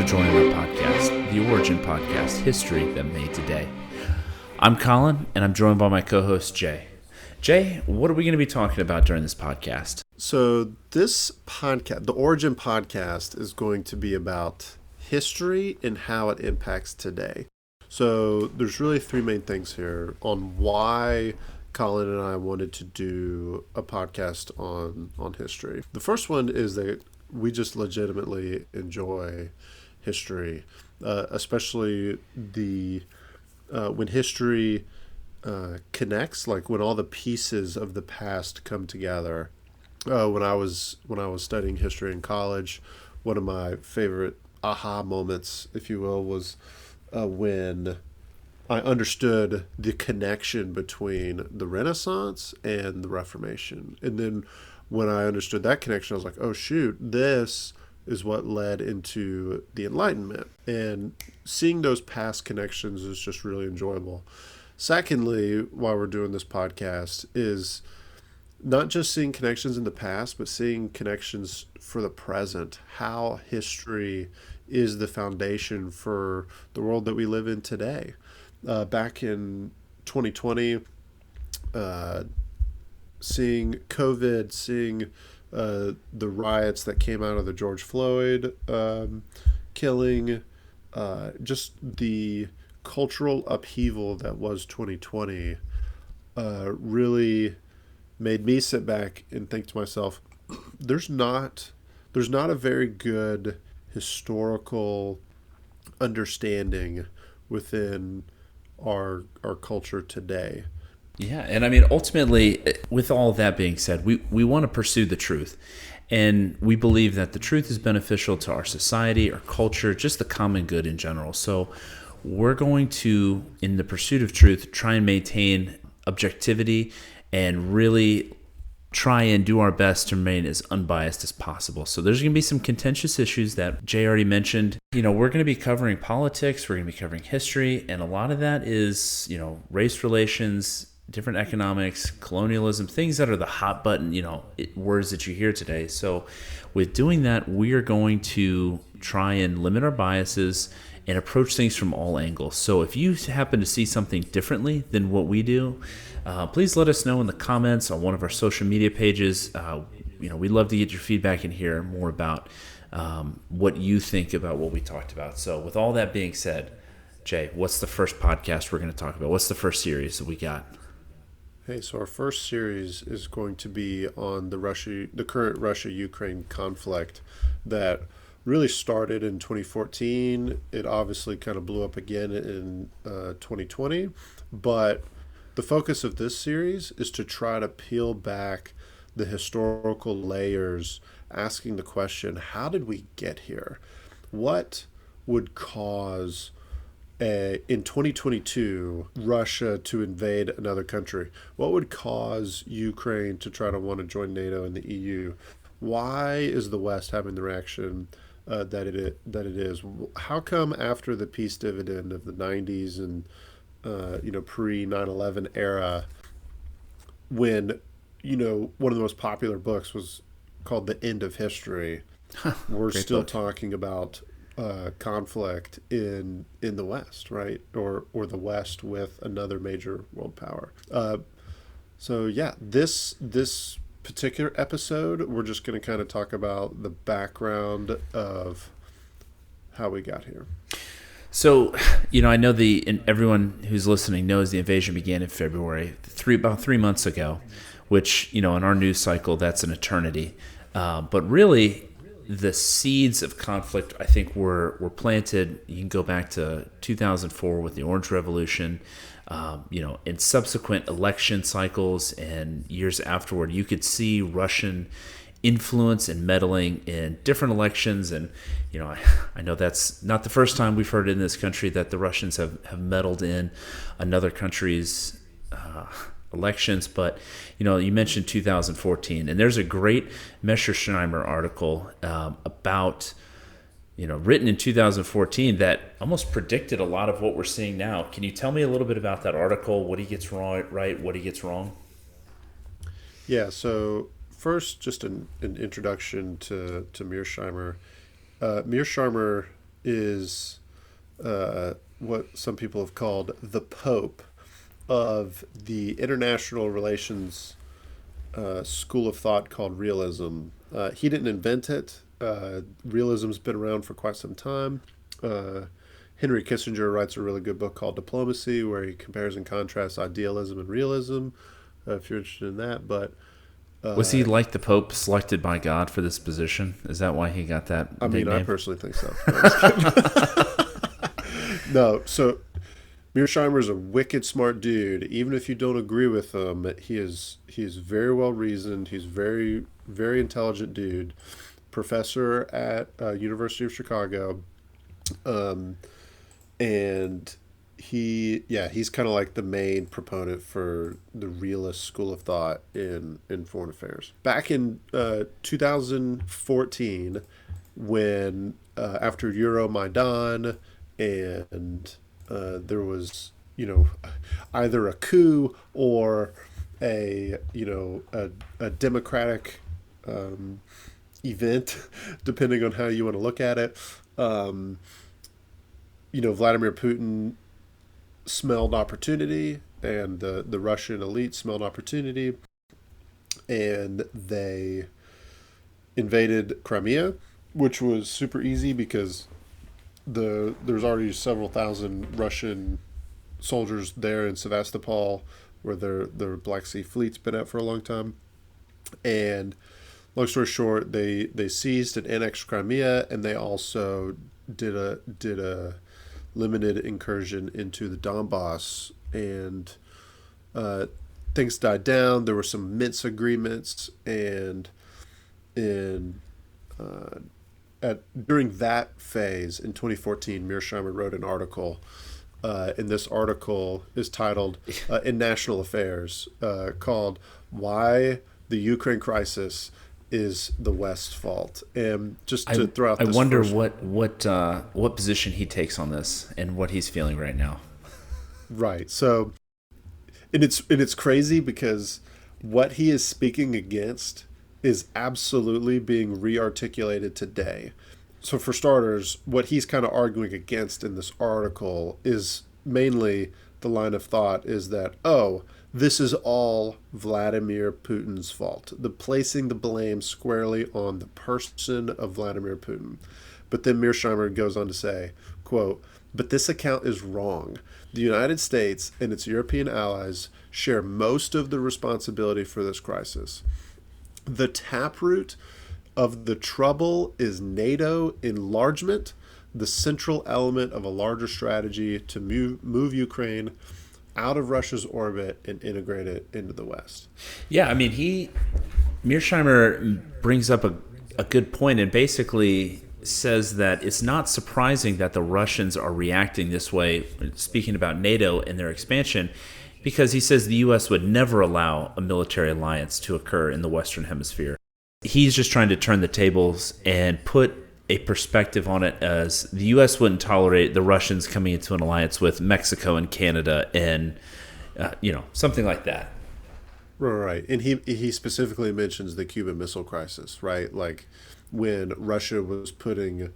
for joining our podcast, the Origin Podcast, History That Made Today. I'm Collin, and I'm joined by my co-host, Jay. Jay, what are we going to be talking about during this podcast? So this podcast, the Origin Podcast, is going to be about history and how it impacts today. So there's really three main things here on why Collin and I wanted to do a podcast on history. The first one is that we just legitimately enjoy history, especially when history connects, like when all the pieces of the past come together. When I was studying history in college, one of my favorite aha moments, if you will, was when I understood the connection between the Renaissance and the Reformation. And then when I understood that connection, I was like, oh shoot, this is what led into the Enlightenment. And seeing those past connections is just really enjoyable. Secondly, while we're doing this podcast, is not just seeing connections in the past, but seeing connections for the present, how history is the foundation for the world that we live in today. Back in 2020, seeing COVID, seeing the riots that came out of the George Floyd killing, just the cultural upheaval that was 2020 really made me sit back and think to myself, there's not a very good historical understanding within our culture today. Yeah, and I mean, ultimately, with all of that being said, we want to pursue the truth. And we believe that the truth is beneficial to our society, our culture, just the common good in general. So we're going to, in the pursuit of truth, try and maintain objectivity and really try and do our best to remain as unbiased as possible. So there's going to be some contentious issues that Jay already mentioned. We're going to be covering politics, we're going to be covering history, and a lot of that is, race relations, different economics, colonialism, things that are the hot button, words that you hear today. So with doing that, we are going to try and limit our biases and approach things from all angles. So if you happen to see something differently than what we do, please let us know in the comments on one of our social media pages. We'd love to get your feedback and hear more about what you think about what we talked about. So with all that being said, Jay, what's the first podcast we're going to talk about? What's the first series that we got? Hey, so our first series is going to be on the current Russia-Ukraine conflict that really started in 2014. It obviously kind of blew up again in 2020, but the focus of this series is to try to peel back the historical layers, asking the question, how did we get here? What would cause in 2022 Russia to invade another country? What would cause Ukraine to try to want to join NATO and the EU? Why is the West having the reaction that it is? How come after the peace dividend of the 90s and pre 9/11 era, when one of the most popular books was called The End of History, we're still talking about conflict in the West, right? Or the West with another major world power. This particular episode, we're just going to kind of talk about the background of how we got here. So, I know everyone who's listening knows the invasion began in February, about 3 months ago, which, in our news cycle, that's an eternity. But really, the seeds of conflict, I think, were planted. You can go back to 2004 with the Orange Revolution, in subsequent election cycles and years afterward. You could see Russian influence and meddling in different elections. And, I know that's not the first time we've heard in this country that the Russians have meddled in another country's elections. But, you mentioned 2014, and there's a great Mearsheimer article about, written in 2014 that almost predicted a lot of what we're seeing now. Can you tell me a little bit about that article, what he gets right, what he gets wrong? Yeah, so first, just an introduction to Mearsheimer. Mearsheimer is what some people have called the Pope of the international relations school of thought called realism. He didn't invent it. Realism's been around for quite some time. Henry Kissinger writes a really good book called Diplomacy, where he compares and contrasts idealism and realism, if you're interested in that. But Was he like the Pope, selected by God for this position? Is that why he got that I mean, nickname? I personally think so. No, so Mearsheimer is a wicked smart dude. Even if you don't agree with him, he is very well reasoned. He's very intelligent dude. Professor at University of Chicago, and he's kind of like the main proponent for the realist school of thought in foreign affairs. Back in 2014, when after Euromaidan and there was either a coup or a democratic event, depending on how you want to look at it. Vladimir Putin smelled opportunity, and the Russian elite smelled opportunity, and they invaded Crimea, which was super easy because there's already several thousand Russian soldiers there in Sevastopol, where their Black Sea fleet's been at for a long time. And long story short, they seized and annexed Crimea, and they also did a limited incursion into the Donbass, and things died down. There were some Minsk agreements, and during that phase in 2014, Mearsheimer wrote an article. And this article is titled in National Affairs, called "Why the Ukraine Crisis is the West's Fault." And just to throw out, I wonder what position he takes on this and what he's feeling right now. Right. So, and it's crazy because what he is speaking against is absolutely being re-articulated today. So for starters, what he's kind of arguing against in this article is mainly the line of thought is that, this is all Vladimir Putin's fault. The placing the blame squarely on the person of Vladimir Putin. But then Mearsheimer goes on to say, quote, "But this account is wrong. The United States and its European allies share most of the responsibility for this crisis. The taproot of the trouble is NATO enlargement, the central element of a larger strategy to move Ukraine out of Russia's orbit and integrate it into the West." Yeah, I mean, Mearsheimer brings up a good point and basically says that it's not surprising that the Russians are reacting this way, speaking about NATO and their expansion, because he says the U.S. would never allow a military alliance to occur in the Western Hemisphere. He's just trying to turn the tables and put a perspective on it as the U.S. wouldn't tolerate the Russians coming into an alliance with Mexico and Canada and, something like that. Right. And he specifically mentions the Cuban Missile Crisis, right? Like when Russia was putting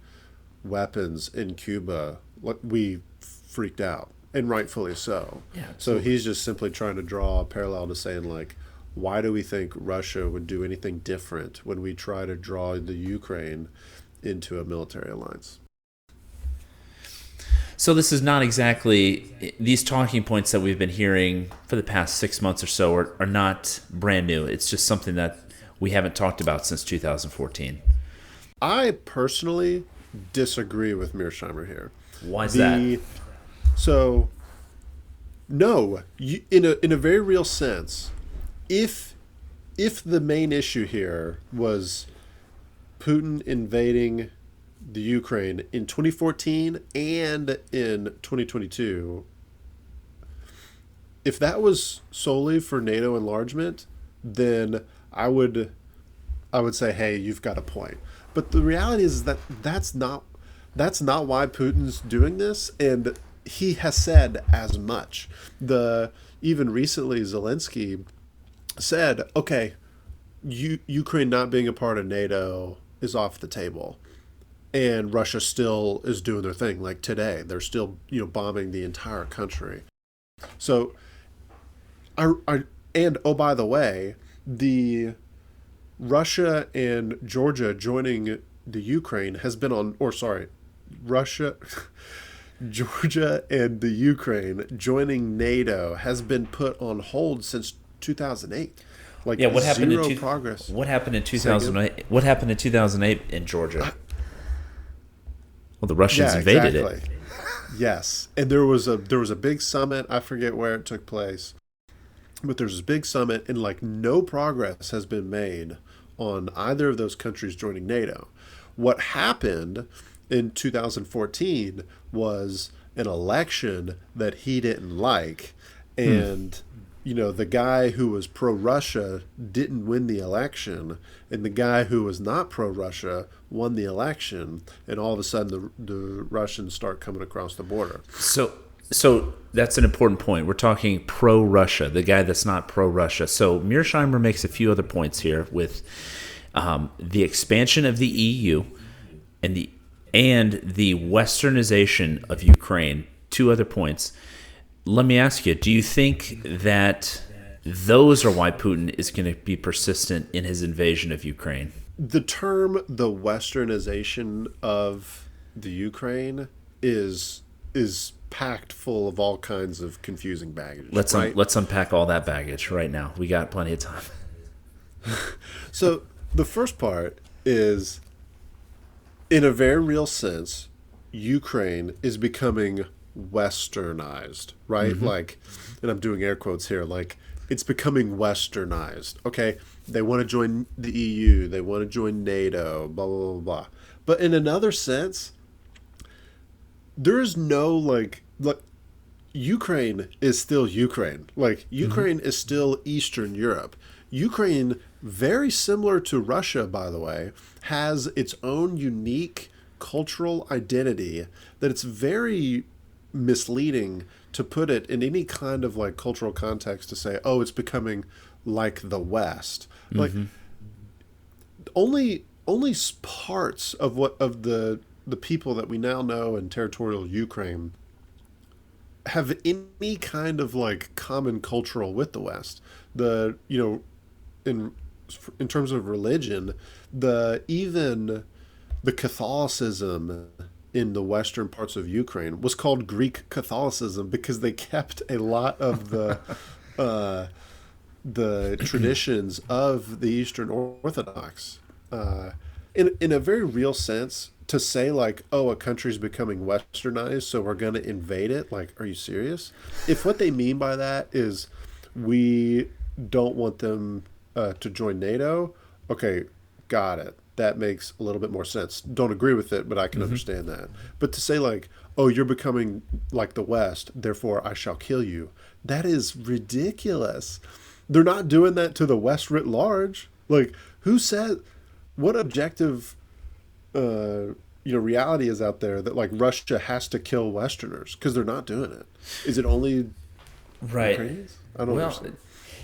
weapons in Cuba, we freaked out, and rightfully so. Yeah, so he's just simply trying to draw a parallel to saying, like, why do we think Russia would do anything different when we try to draw the Ukraine into a military alliance? So this is not exactly, these talking points that we've been hearing for the past 6 months or so are not brand new. It's just something that we haven't talked about since 2014. I personally disagree with Mearsheimer here. Why is that? So, no, in a very real sense, if the main issue here was Putin invading the Ukraine in 2014 and in 2022, if that was solely for NATO enlargement, then I would say, hey, you've got a point. But the reality is that that's not why Putin's doing this, and he has said as much. Even recently, Zelensky said, okay, Ukraine not being a part of NATO is off the table. and Russia still is doing their thing. Like today, they're still bombing the entire country. So, and oh, by the way, the Russia and Georgia joining the Ukraine has been on, or sorry, Russia, Georgia and the Ukraine joining NATO has been put on hold since 2008. Like, yeah, what happened zero in progress. What happened in 2008? What happened in 2008 in Georgia? Well, the Russians invaded it. Yes, and there was a big summit. I forget where it took place, but there's this big summit, and like no progress has been made on either of those countries joining NATO. What happened in 2014 was an election that he didn't like, and the guy who was pro-Russia didn't win the election, and the guy who was not pro-Russia won the election, and all of a sudden the Russians start coming across the border. So that's an important point. We're talking pro-Russia, the guy that's not pro-Russia. So Mearsheimer makes a few other points here with the expansion of the EU and the westernization of Ukraine. Two other points. Let me ask you, do you think that those are why Putin is going to be persistent in his invasion of Ukraine? The term the westernization of the Ukraine is packed full of all kinds of confusing baggage. Let's unpack all that baggage right now. We got plenty of time. So the first part is, in a very real sense, Ukraine is becoming westernized, right? Mm-hmm. Like, and I'm doing air quotes here, like it's becoming westernized. Okay, they want to join the EU, they want to join NATO, blah blah blah blah. But in another sense, there is no like Ukraine is still Ukraine. Like Ukraine is still Eastern Europe. Ukraine, very similar to Russia, by the way, has its own unique cultural identity that it's very misleading to put it in any kind of like cultural context to say, oh, it's becoming like the West. Like only parts of the people that we now know in territorial Ukraine have any kind of like common cultural with the West. In terms of religion, even the Catholicism in the western parts of Ukraine was called Greek Catholicism because they kept a lot of the traditions of the Eastern Orthodox. In a very real sense, to say like, oh, a country's becoming westernized, so we're going to invade it, like, are you serious? If what they mean by that is we don't want them to join NATO, okay, got it. That makes a little bit more sense. Don't agree with it, but I can understand that. But to say like, oh, you're becoming like the West, therefore I shall kill you, that is ridiculous. They're not doing that to the West writ large. Like, who said, what objective reality is out there that like Russia has to kill Westerners? Because they're not doing it. Is it only Ukrainians? I don't understand.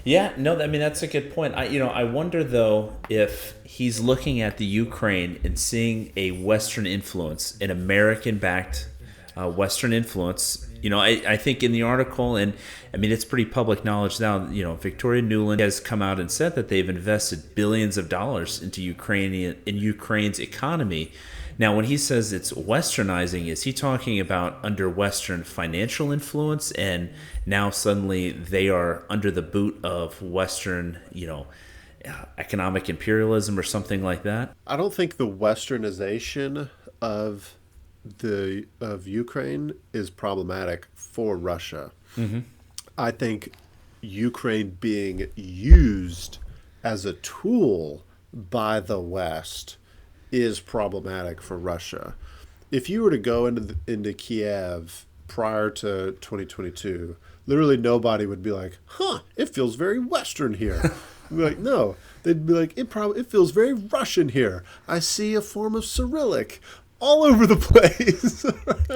Yeah, no, I mean, that's a good point. I wonder, though, if he's looking at the Ukraine and seeing a Western influence, an American-backed Western influence. I think in the article, and I mean, it's pretty public knowledge now, Victoria Nuland has come out and said that they've invested billions of dollars into Ukraine's economy. Now, when he says it's westernizing, is he talking about under Western financial influence, and now suddenly they are under the boot of Western, economic imperialism or something like that? I don't think the westernization of Ukraine is problematic for Russia. I think Ukraine being used as a tool by the West is problematic for Russia. If you were to go into Kiev prior to 2022, literally nobody would be like, it feels very Western here. They'd be like, no. They'd be like, it feels very Russian here. I see a form of Cyrillic all over the place.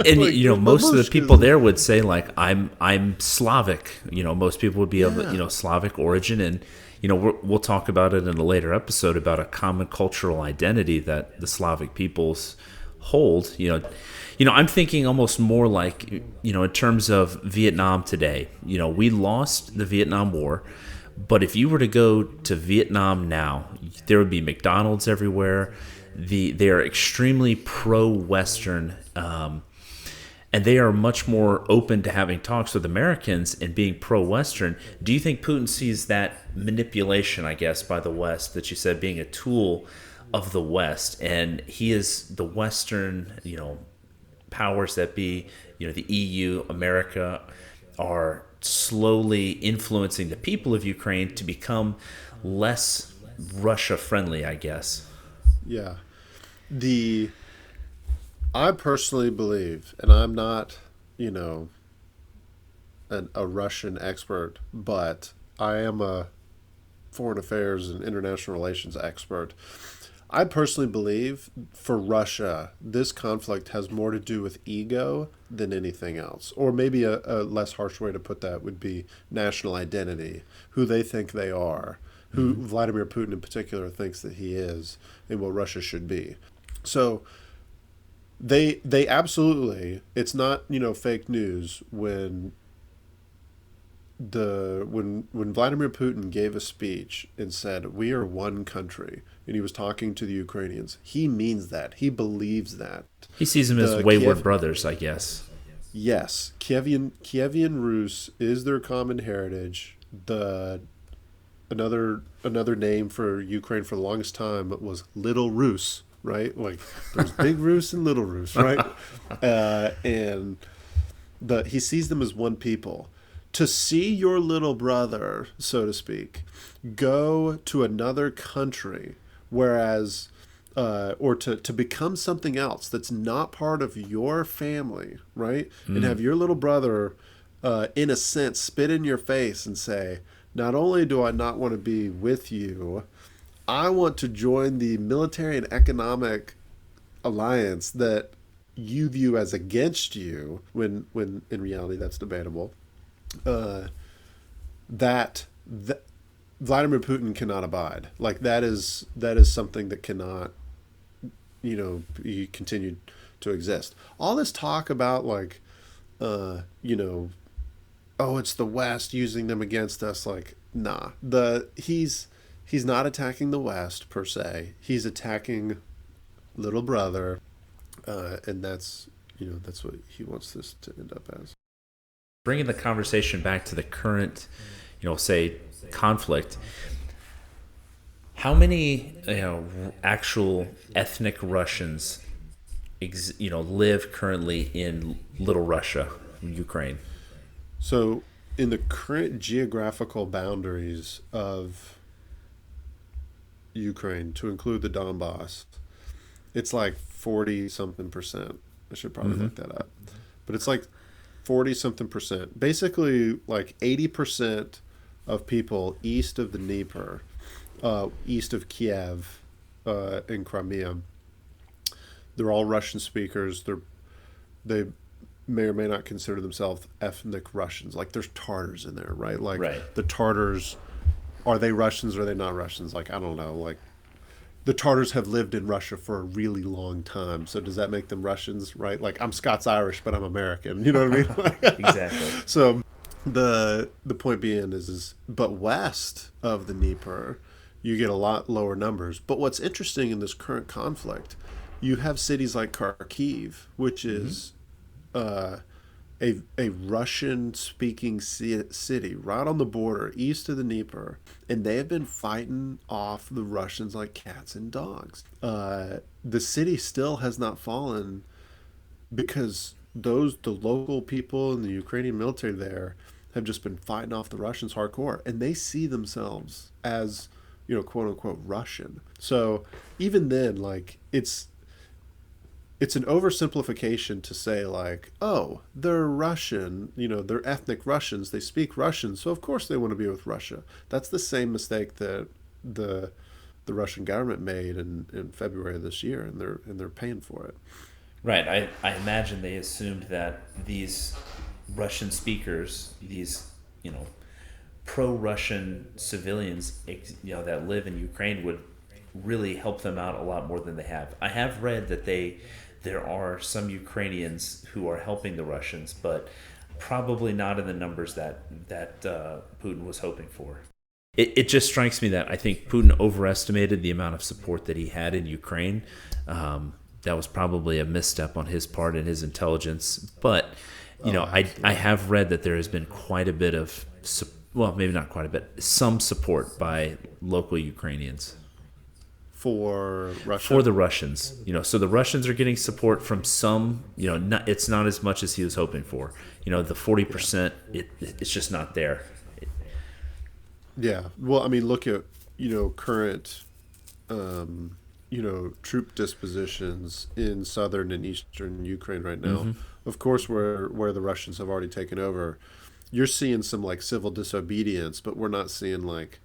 And like, most of the people there would say like, I'm Slavic. Most people would be of Slavic origin, and we'll talk about it in a later episode about a common cultural identity that the Slavic peoples hold, I'm thinking almost more like, in terms of Vietnam today. We lost the Vietnam War, but if you were to go to Vietnam now, there would be McDonald's everywhere. They are extremely pro-Western, and they are much more open to having talks with Americans and being pro-Western. Do you think Putin sees that manipulation, I guess, by the West, that you said being a tool of the West, and he is the Western, powers that be, the EU, America, are slowly influencing the people of Ukraine to become less Russia friendly, I guess? Yeah. I personally believe, and I'm not, you know, a Russian expert, but I am a foreign affairs and international relations expert. I personally believe for Russia, this conflict has more to do with ego than anything else. Or maybe a less harsh way to put that would be national identity, who they think they are, who Vladimir Putin in particular thinks that he is, and what Russia should be. So they absolutely, it's not, fake news when Vladimir Putin gave a speech and said we are one country, and he was talking to the Ukrainians, he means that. He believes that. He sees them as wayward brothers, I guess. Yes, Kievian Rus is their common heritage. Another name for Ukraine for the longest time was Little Rus, right? Like there's Big Rus and Little Rus, right? And he sees them as one people. To see your little brother, so to speak, go to another country, whereas, or to become something else that's not part of your family, right? And have your little brother, in a sense, spit in your face and say, not only do I not want to be with you, I want to join the military and economic alliance that you view as against you, when in reality that's debatable. That Vladimir Putin cannot abide. Like that is something that cannot, be continued to exist. All this talk about like, oh, it's the West using them against us. Like, nah. He's not attacking the West per se. He's attacking little brother, and that's what he wants this to end up as. Bringing the conversation back to the current, say, conflict, how many, actual ethnic Russians, live currently in Little Russia, Ukraine? So, in the current geographical boundaries of Ukraine, to include the Donbass, it's like 40 something percent. I should probably look that up. But it's like 40 something percent. Basically, like 80% of people east of the Dnieper, east of Kiev, in Crimea, they're all Russian speakers. They may or may not consider themselves ethnic Russians. Like there's Tartars in there, right? Like right. The Tartars, are they Russians or are they not Russians? Like, I don't know. Like the Tartars have lived in Russia for a really long time. So does that make them Russians, right? Like I'm Scots-Irish, but I'm American. You know what I mean? Exactly. So the point being is but west of the Dnieper, you get a lot lower numbers. But what's interesting in this current conflict, you have cities like Kharkiv, which is a Russian-speaking city right on the border east of the Dnieper, and they have been fighting off the Russians like cats and dogs. The city still has not fallen because the local people and the Ukrainian military there have just been fighting off the Russians hardcore, and they see themselves as, quote unquote Russian. So even then, like it's an oversimplification to say like, oh, they're Russian, they're ethnic Russians, they speak Russian, so of course they want to be with Russia. That's the same mistake that the Russian government made in February of this year, and they're paying for it. Right. I imagine they assumed that these Russian speakers, these, pro-Russian civilians, that live in Ukraine would really help them out a lot more than they have. I have read that there are some Ukrainians who are helping the Russians, but probably not in the numbers that Putin was hoping for. It just strikes me that I think Putin overestimated the amount of support that he had in Ukraine. That was probably a misstep on his part and his intelligence. But, I have read that there has been quite a bit of, well, maybe not quite a bit, some support by local Ukrainians. For Russia? For the Russians. So the Russians are getting support from some, it's not as much as he was hoping for. The 40%, it's just not there. Yeah. Well, I mean, look at, current, troop dispositions in southern and eastern Ukraine right now. Mm-hmm. Of course, where the Russians have already taken over, you're seeing some like civil disobedience, but we're not seeing like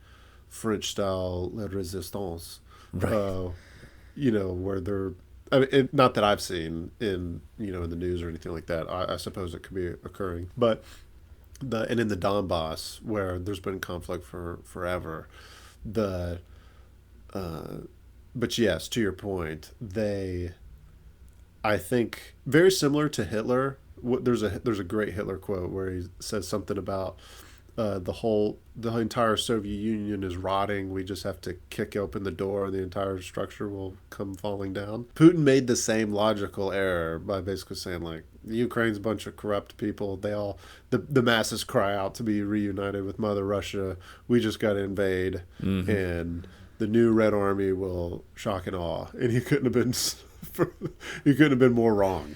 French-style la résistance, right. Where they're, I mean, not that I've seen in the news or anything like that. I suppose it could be occurring, but and in the Donbass where there's been conflict for forever, but yes, to your point, I think very similar to Hitler. There's a great Hitler quote where he says something about the entire Soviet Union is rotting. We just have to kick open the door and the entire structure will come falling down. Putin made the same logical error by basically saying like the Ukraine's a bunch of corrupt people. They all the masses cry out to be reunited with Mother Russia. We just got to invade, and the new Red Army will shock and awe. And he couldn't have been more wrong.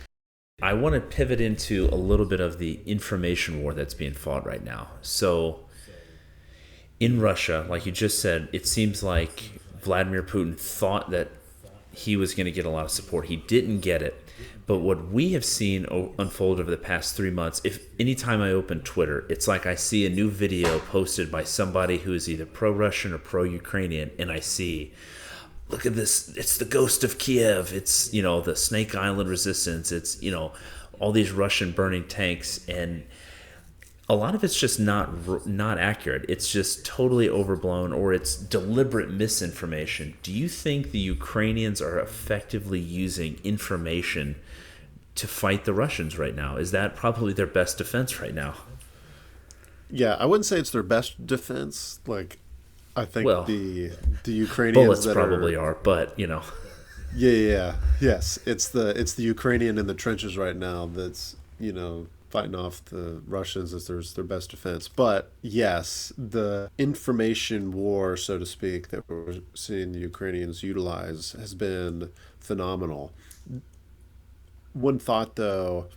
I want to pivot into a little bit of the information war that's being fought right now. So in Russia, like you just said, it seems like Vladimir Putin thought that he was going to get a lot of support. He didn't get it. But what we have seen unfold over the past 3 months, if anytime I open Twitter, it's like I see a new video posted by somebody who is either pro-Russian or pro-Ukrainian, and I see, look at this, it's the ghost of Kiev, it's, the Snake Island resistance, it's, all these Russian burning tanks, and a lot of it's just not accurate. It's just totally overblown, or it's deliberate misinformation. Do you think the Ukrainians are effectively using information to fight the Russians right now? Is that probably their best defense right now? Yeah, I wouldn't say it's their best defense. Like, I think the Ukrainians bullets probably are, but Yeah. Yes, it's the Ukrainian in the trenches right now that's fighting off the Russians as their best defense. But yes, the information war, so to speak, that we're seeing the Ukrainians utilize has been phenomenal. One thought though,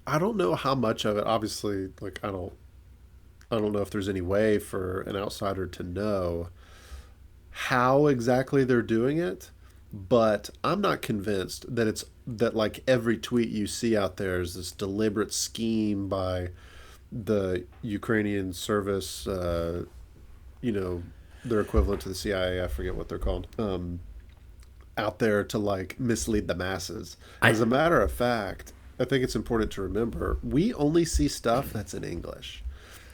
I don't know how much of it, obviously, like I don't know if there's any way for an outsider to know how exactly they're doing it, but I'm not convinced that like every tweet you see out there is this deliberate scheme by the Ukrainian service, their equivalent to the CIA, I forget what they're called, out there to like mislead the masses. As a matter of fact, I think it's important to remember we only see stuff that's in English,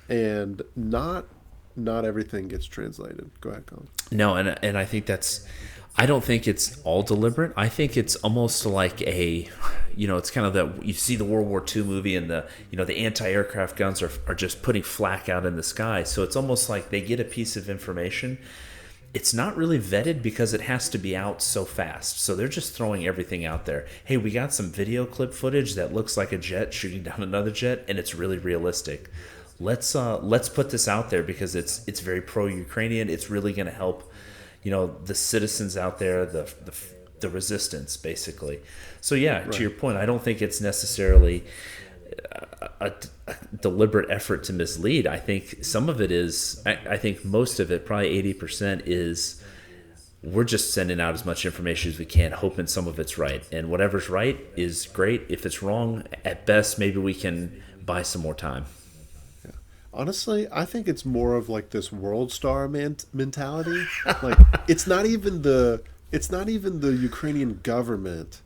and not everything gets translated. Go ahead, Collin. No, and I think I don't think it's all deliberate. I think it's almost like it's kind of that you see the World War II movie and the anti-aircraft guns are just putting flak out in the sky. So it's almost like they get a piece of information. It's not really vetted because it has to be out so fast. So they're just throwing everything out there. Hey, we got some video clip footage that looks like a jet shooting down another jet, and it's really realistic. Let's put this out there because it's very pro-Ukrainian. It's really going to help the citizens out there, the resistance, basically. So yeah, right. To your point, I don't think it's necessarily a deliberate effort to mislead. I think some of it is, I think most of it, probably 80%, is we're just sending out as much information as we can, hoping some of it's right. And whatever's right is great. If it's wrong, at best, maybe we can buy some more time. Honestly, I think it's more of like this world star mentality. Like it's not even the Ukrainian government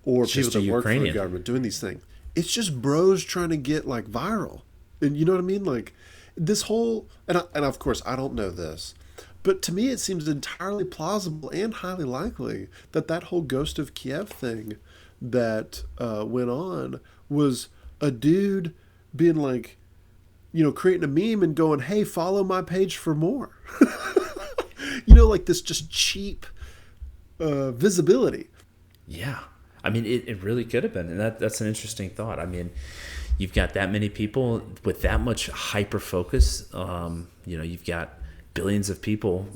or people that work for the government doing these things. It's just bros trying to get like viral, and you know what I mean. Like this whole and of course I don't know this, but to me it seems entirely plausible and highly likely that whole Ghost of Kiev thing that went on was a dude being like, creating a meme and going, "Hey, follow my page for more." Like this just cheap visibility. Yeah. I mean, it really could have been. And that's an interesting thought. I mean, you've got that many people with that much hyper focus. You've got billions of people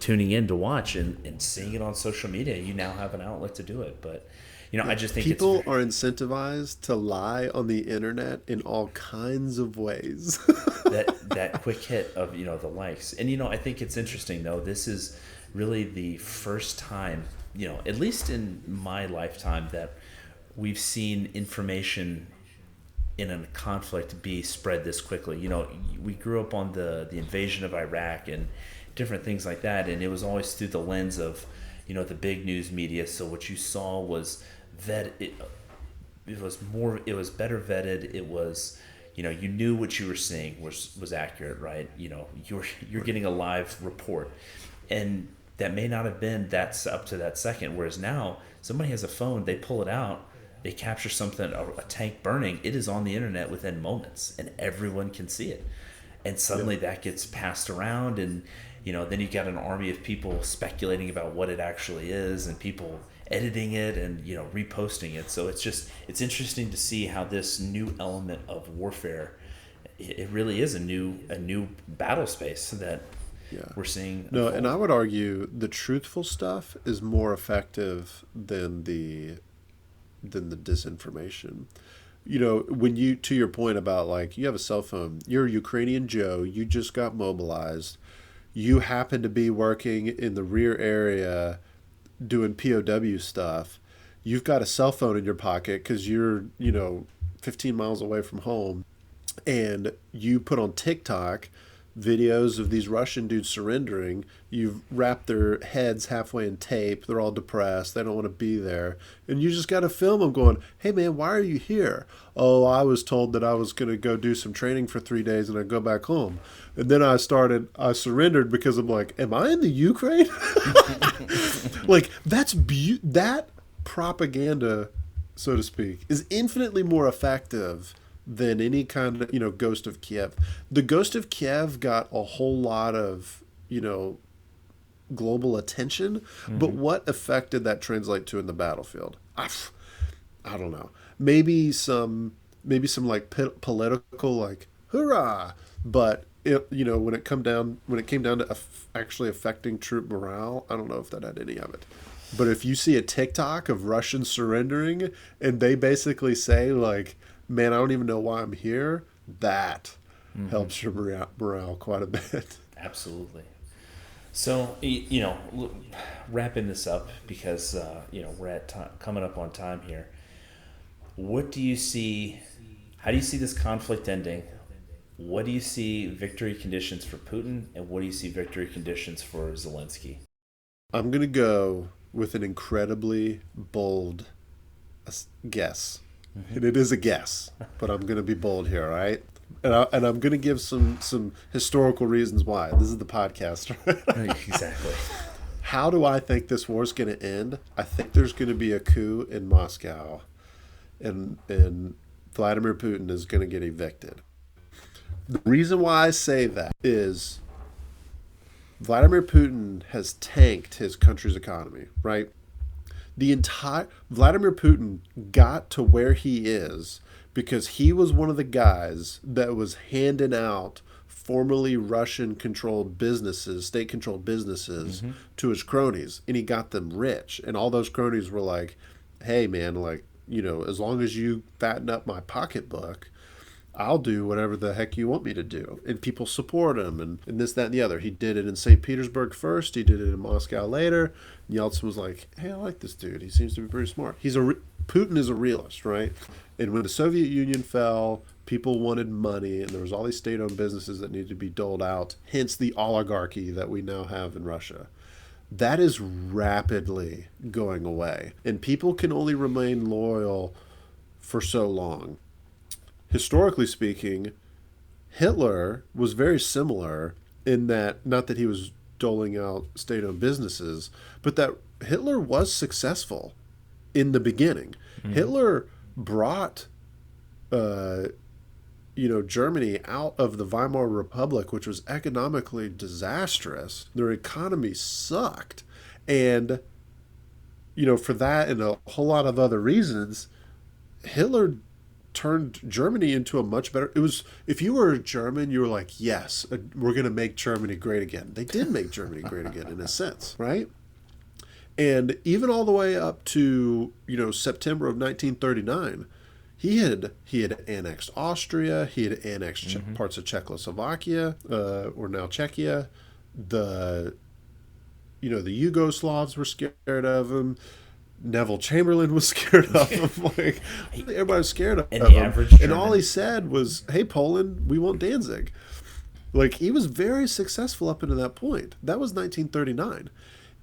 tuning in to watch and seeing it on social media. You now have an outlet to do it. But, I just think people are incentivized to lie on the internet in all kinds of ways. that quick hit of, the likes. And, I think it's interesting, though. This is really the first time, at least in my lifetime, that we've seen information in a conflict be spread this quickly. We grew up on the invasion of Iraq and different things like that, and it was always through the lens of, the big news media. So what you saw was it was better vetted. It was, you knew what you were seeing was accurate, right? You're getting a live report, and that may not have been that's up to that second. Whereas now, somebody has a phone, they pull it out, they capture something, a tank burning, it is on the internet within moments, and everyone can see it. And suddenly that gets passed around, and then you got an army of people speculating about what it actually is, and people editing it and reposting it. So it's interesting to see how this new element of warfare, it really is a new battle space that we're seeing. No, and I would argue the truthful stuff is more effective than the disinformation. When you, to your point about like, you have a cell phone, you're Ukrainian Joe, you just got mobilized, you happen to be working in the rear area doing POW stuff, you've got a cell phone in your pocket because you're 15 miles away from home, and you put on TikTok videos of these Russian dudes surrendering. You've wrapped their heads halfway in tape. They're all depressed. They don't want to be there. And you just got to film them going, "Hey, man, why are you here?" "Oh, I was told that I was going to go do some training for 3 days and I'd go back home. And then I surrendered because I'm like, am I in the Ukraine?" Like, that propaganda, so to speak, is infinitely more effective than any kind of, Ghost of Kiev. The Ghost of Kiev got a whole lot of, global attention, but what effect did that translate to in the battlefield? I don't know. Maybe some like political, like, hurrah, but when it came down to actually affecting troop morale, I don't know if that had any of it. But if you see a TikTok of Russians surrendering and they basically say like, "Man, I don't even know why I'm here," that helps your morale quite a bit. Absolutely. So, wrapping this up because, we're at coming up on time here. What do you see? How do you see this conflict ending? What do you see victory conditions for Putin, and what do you see victory conditions for Zelensky? I'm going to go with an incredibly bold guess. And it is a guess, but I'm going to be bold here, all right? And I'm going to give some historical reasons why. This is the podcast. Exactly. How do I think this war is going to end? I think there's going to be a coup in Moscow, and Vladimir Putin is going to get evicted. The reason why I say that is Vladimir Putin has tanked his country's economy, right? Vladimir Putin got to where he is because he was one of the guys that was handing out formerly Russian-controlled businesses, state-controlled businesses, to his cronies, and he got them rich. And all those cronies were like, "Hey, man, like, as long as you fatten up my pocketbook, I'll do whatever the heck you want me to do." And people support him and this, that, and the other. He did it in St. Petersburg first. He did it in Moscow later. And Yeltsin was like, "Hey, I like this dude. He seems to be pretty smart." Putin is a realist, right? And when the Soviet Union fell, people wanted money, and there was all these state-owned businesses that needed to be doled out, hence the oligarchy that we now have in Russia. That is rapidly going away. And people can only remain loyal for so long. Historically speaking, Hitler was very similar in that, not that he was doling out state-owned businesses, but that Hitler was successful in the beginning. Hitler brought Germany out of the Weimar Republic, which was economically disastrous. Their economy sucked. And, for that and a whole lot of other reasons, Hitler turned Germany into a much better... It was, if you were German, you were like, yes, we're going to make Germany great again. They did make Germany great again, in a sense, right? And even all the way up to, September of 1939... He had annexed Austria. He had annexed parts of Czechoslovakia, or now Czechia. The Yugoslavs were scared of him. Neville Chamberlain was scared of him. Like, everybody was scared of him. And all he said was, "Hey, Poland, we want Danzig." Like, he was very successful up until that point. That was 1939.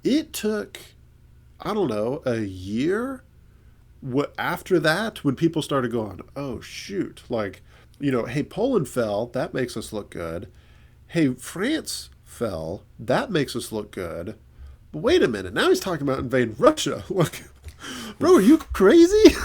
It took, I don't know, a year. After that, when people started going, oh, shoot, like, hey, Poland fell, that makes us look good. Hey, France fell, that makes us look good. But wait a minute, now he's talking about invading Russia. Like, bro, are you crazy?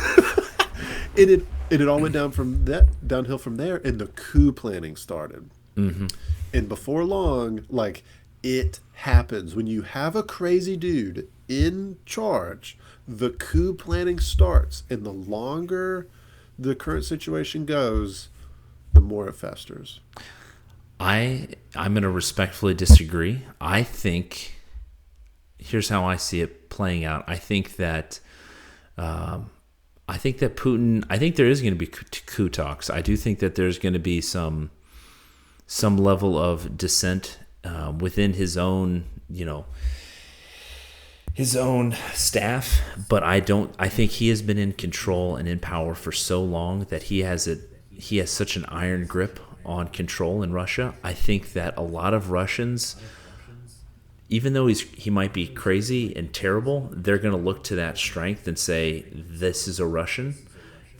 and it all went downhill from there, and the coup planning started. And before long, like, it happens. When you have a crazy dude in charge, the coup planning starts, and the longer the current situation goes, the more it festers. I'm going to respectfully disagree. I think, here's how I see it playing out. I think that Putin, I think there is going to be coup talks. I do think that there's going to be some level of dissent within his own, his own staff, but I think he has been in control and in power for so long that he has such an iron grip on control in Russia. I think that a lot of Russians, even though he might be crazy and terrible, they're going to look to that strength and say, this is a Russian.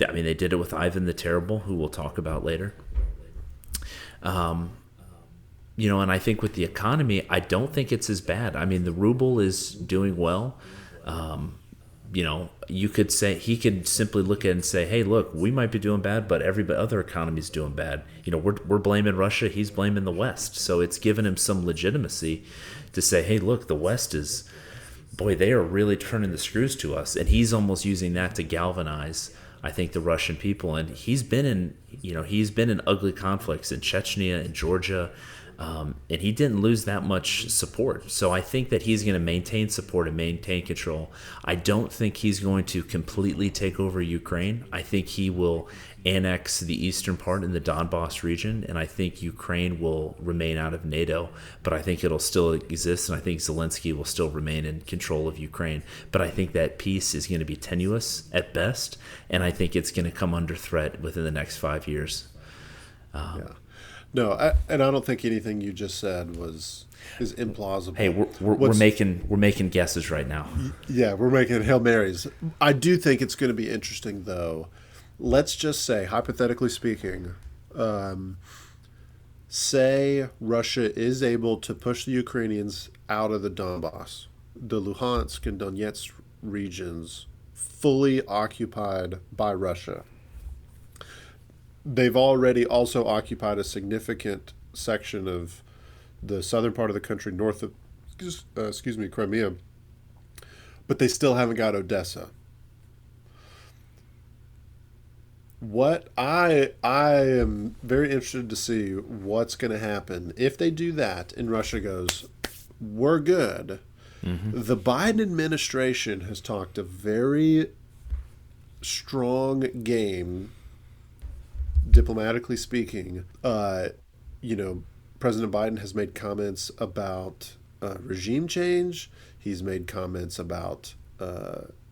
I mean, they did it with Ivan the Terrible, who we'll talk about later. And I think with the economy, I don't think it's as bad. I mean, the ruble is doing well. You could say, he could simply look at it and say, hey, look, we might be doing bad, but every other economy is doing bad. We're blaming Russia. He's blaming the West. So it's given him some legitimacy to say, hey, look, the West they are really turning the screws to us. And he's almost using that to galvanize, I think, the Russian people. And he's been in ugly conflicts in Chechnya and Georgia. And he didn't lose that much support. So I think that he's going to maintain support and maintain control. I don't think he's going to completely take over Ukraine. I think he will annex the eastern part in the Donbass region, and I think Ukraine will remain out of NATO. But I think it'll still exist, and I think Zelensky will still remain in control of Ukraine. But I think that peace is going to be tenuous at best, and I think it's going to come under threat within the next 5 years. Yeah. No, I don't think anything you just said is implausible. Hey, we're making guesses right now. Yeah, we're making Hail Marys. I do think it's going to be interesting, though. Let's just say, hypothetically speaking, say Russia is able to push the Ukrainians out of the Donbass, the Luhansk and Donetsk regions fully occupied by Russia. They've already also occupied a significant section of the southern part of the country, north of, Crimea, but they still haven't got Odessa. What I am very interested to see what's going to happen if they do that and Russia goes, we're good. Mm-hmm. The Biden administration has talked a very strong game, diplomatically speaking. President Biden has made comments about regime change. He's made comments about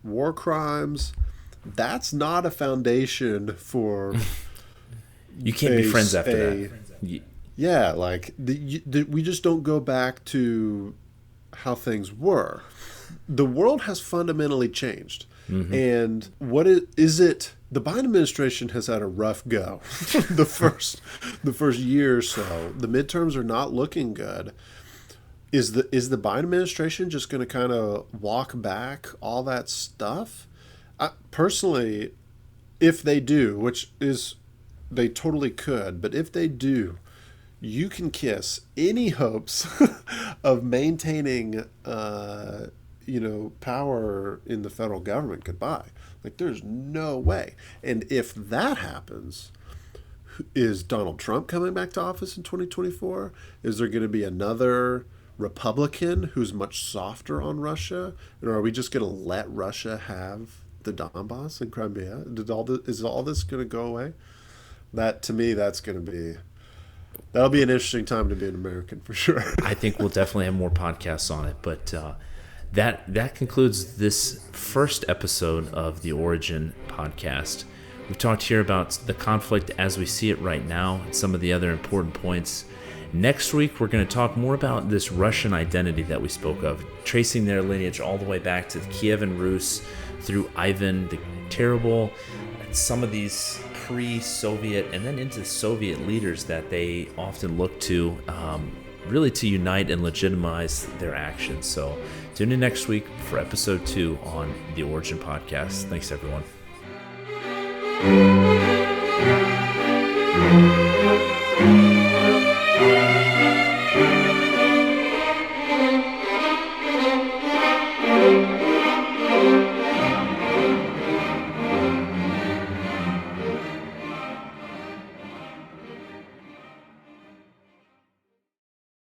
war crimes. That's not a foundation for... You can't be friends after that. Yeah, like we just don't go back to how things were. The world has fundamentally changed. Mm-hmm. And what is it? The Biden administration has had a rough go. the first year or so, the midterms are not looking good. Is the Biden administration just going to kind of walk back all that stuff? Personally, if they do, which is they totally could, but if they do, you can kiss any hopes of maintaining, power in the federal government goodbye. Like, there's no way. And if that happens, is Donald Trump coming back to office in 2024? Is there going to be another Republican who's much softer on Russia? And are we just going to let Russia have the Donbass and Crimea? Is all this going to go away? That, to me, that'll be an interesting time to be an American for sure. I think we'll definitely have more podcasts on it, but that concludes this first episode of the Origin podcast. We've talked here about the conflict as we see it right now and some of the other important points. Next week, we're going to talk more about this Russian identity that we spoke of, tracing their lineage all the way back to the Kievan Rus, through Ivan the Terrible, and some of these pre-Soviet and then into Soviet leaders that they often look to, really to unite and legitimize their actions. So tune in next week for episode 2 on the Origin podcast. Thanks, everyone.